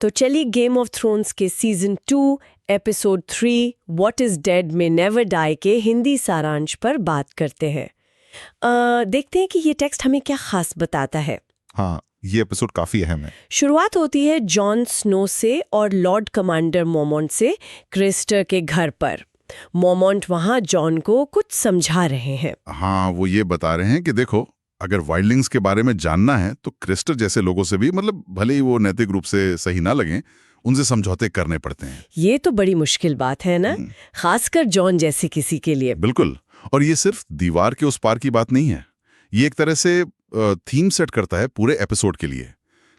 तो चलिए game of thrones के season 2 episode 3 what is dead में नेवर डाई के हिंदी सारांश पर बात करते हैं। देखते हैं कि ये टेक्स्ट हमें क्या खास बताता है। हाँ, ये एपिसोड काफी अहम है। शुरुआत होती है जॉन स्नो से और लॉर्ड कमांडर मोमोंट से क्रिस्टर के घर पर। मोमोंट वहां जॉन को कुछ समझा रहे हैं। हाँ, वो ये बता रहे हैं कि देखो, अगर वाइल्डलिंग्स के बारे में जानना है तो क्रिस्टर जैसे लोगों से भी, मतलब भले ही वो नैतिक रूप से सही ना लगें, उनसे समझौते करने पड़ते हैं। ये तो बड़ी मुश्किल बात है ना, खासकर जॉन जैसे किसी के लिए। बिल्कुल। और ये सिर्फ दीवार के उस पार की बात नहीं है, ये एक तरह से थीम सेट करता है पूरे एपिसोड के लिए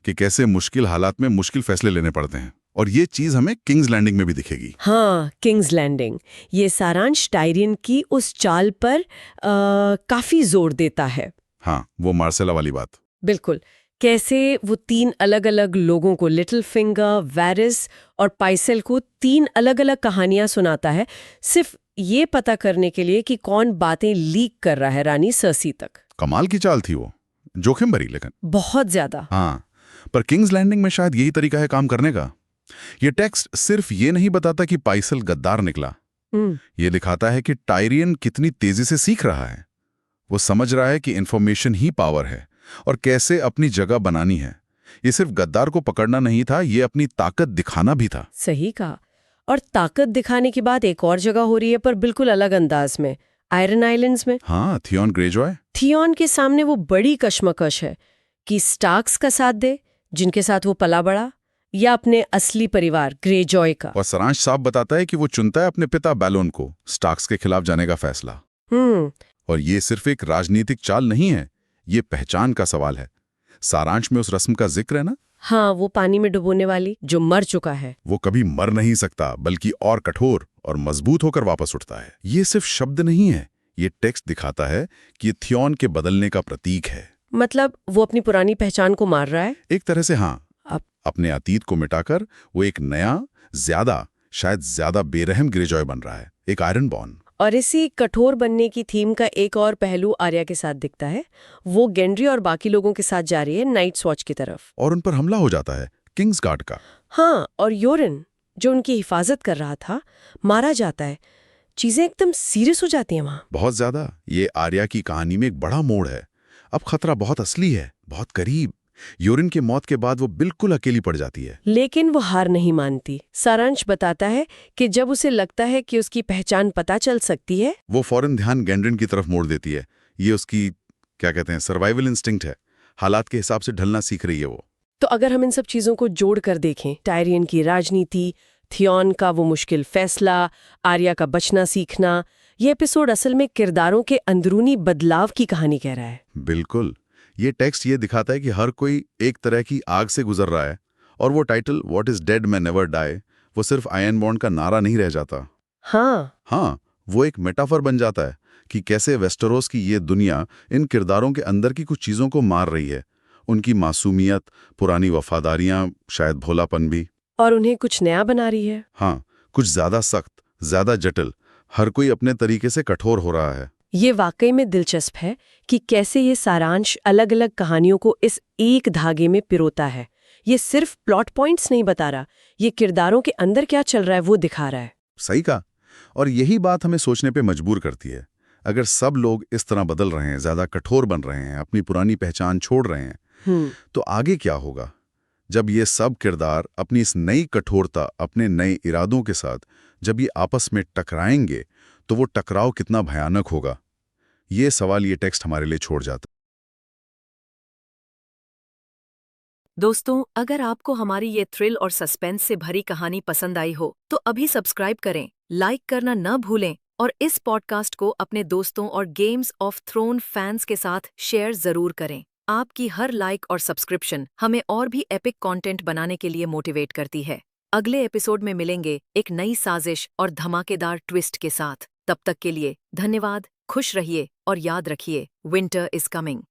कि कैसे मुश्किल हालात में मुश्किल फैसले लेने पड़ते हैं। और ये चीज हमें किंग्स लैंडिंग में भी दिखेगी। हाँ, किंग्स लैंडिंग। ये सारांश टायरियन की उस चाल पर काफी जोर देता है। हाँ, वो मार्सेला वाली बात। बिल्कुल। कैसे वो 3 अलग अलग लोगों को, लिटिल फिंगर, वैरिस और पाइसेल को 3 अलग अलग कहानियां सुनाता है, सिर्फ ये पता करने के लिए कि कौन बातें लीक कर रहा है रानी सर्सी तक। कमाल की चाल थी वो, जोखिम भरी लेकिन। बहुत ज्यादा। हाँ, पर किंग्स लैंडिंग में शायद यही तरीका है काम करने का। ये टेक्स्ट सिर्फ ये नहीं बताता कि पाइसेल गद्दार निकला, ये दिखाता है कि टायरियन कितनी तेजी से सीख रहा है। वो समझ रहा है कि इंफॉर्मेशन ही पावर है और कैसे अपनी जगह बनानी है। ये सिर्फ गद्दार को पकड़ना नहीं था, ये अपनी ताकत दिखाना भी था। सही कहा। और ताकत दिखाने की बात एक और जगह हो रही है, पर बिल्कुल अलग अंदाज में, आयरन आइलैंड्स में। हाँ, थियॉन ग्रेजॉय। थियॉन के सामने वो बड़ी कश्मकश है कि स्टार्क्स का साथ दे, जिनके साथ वो पला बड़ा, या अपने असली परिवार ग्रेजॉय का। और सारांश साफ बताता है कि वो चुनता है अपने पिता बैलोन को, स्टार्क्स के खिलाफ जाने का फैसला। और ये सिर्फ एक राजनीतिक चाल नहीं है, ये पहचान का सवाल है। सारांश में उस रस्म का जिक्र है ना। हाँ, वो पानी में डुबोने वाली जो मर चुका है। वो कभी मर नहीं सकता, बल्कि और कठोर और मजबूत होकर वापस उठता है। ये सिर्फ शब्द नहीं है, ये टेक्स्ट दिखाता है कि ये थियॉन के बदलने का प्रतीक है। मतलब वो अपनी पुरानी पहचान को मार रहा है एक तरह से। हाँ, अपने अतीत को मिटाकर वो एक नया, शायद ज्यादा बेरहम ग्रेजॉय बन रहा है, एक आयरन बॉर्न। और इसी कठोर बनने की थीम का एक और पहलू आर्या के साथ दिखता है। वो गेंड्री और बाकी लोगों के साथ जा रही है नाइट्स वॉच की तरफ, और उन पर हमला हो जाता है किंग्स गार्ड का। हाँ, और योरन जो उनकी हिफाजत कर रहा था, मारा जाता है। चीजें एकदम सीरियस हो जाती हैं वहां। बहुत ज्यादा। ये आर्या की कहानी में एक बड़ा मोड़ है। अब खतरा बहुत असली है, बहुत करीब। योरिन के मौत के बाद वो बिल्कुल अकेली पड़ जाती है, लेकिन वो हार नहीं मानती। सारांश बताता है कि जब उसे लगता है कि उसकी पहचान पता चल सकती है, वो फौरन ध्यान गैंड्रिन की तरफ मोड़ देती है। ये उसकी, क्या कहते हैं, सर्वाइवल इंस्टिंक्ट है। हालात के हिसाब से ढलना सीख रही है वो। तो अगर हम इन सब चीजों को जोड़कर देखें, टायरियन की राजनीति, थियॉन का वो मुश्किल फैसला, आर्या का बचना सीखना, ये एपिसोड असल में किरदारों के अंदरूनी बदलाव की कहानी कह रहा है। बिल्कुल। ये टेक्स्ट ये दिखाता है कि हर कोई एक तरह की आग से गुजर रहा है, और वो टाइटल व्हाट इज डेड में नेवर डाई, वो सिर्फ आयरन बॉन्ड का नारा नहीं रह जाता। हाँ, वो एक मेटाफर बन जाता है कि कैसे वेस्टरोस की ये दुनिया इन किरदारों के अंदर की कुछ चीजों को मार रही है। उनकी मासूमियत, पुरानी वफादारियां, शायद भोलापन भी, और उन्हें कुछ नया बना रही है। हाँ, कुछ ज्यादा सख्त, ज्यादा जटिल। हर कोई अपने तरीके से कठोर हो रहा है। ये वाकई में दिलचस्प है कि कैसे ये सारांश अलग अलग कहानियों को इस एक धागे में पिरोता है। ये सिर्फ प्लॉट पॉइंट्स नहीं बता रहा, ये किरदारों के अंदर क्या चल रहा है वो दिखा रहा है। सही कहा। और यही बात हमें सोचने पे मजबूर करती है। अगर सब लोग इस तरह बदल रहे हैं, ज्यादा कठोर बन रहे हैं, अपनी पुरानी पहचान छोड़ रहे हैं, तो आगे क्या होगा? जब ये सब किरदार अपनी इस नई कठोरता, अपने नए इरादों के साथ जब ये आपस में टकराएंगे, तो वो टकराव कितना भयानक होगा? ये सवाल ये टेक्स्ट हमारे लिए छोड़ जाता है। दोस्तों, अगर आपको हमारी ये थ्रिल और सस्पेंस से भरी कहानी पसंद आई हो, तो अभी सब्सक्राइब करें, लाइक करना न भूलें और इस पॉडकास्ट को अपने दोस्तों और गेम्स ऑफ थ्रोन फैंस के साथ शेयर जरूर करें। आपकी हर लाइक और सब्सक्रिप्शन हमें और भी एपिक कंटेंट बनाने के लिए मोटिवेट करती है। अगले एपिसोड में मिलेंगे एक नई साजिश और धमाकेदार ट्विस्ट के साथ। तब तक के लिए धन्यवाद, खुश रहिए और याद रखिए, विंटर इज कमिंग।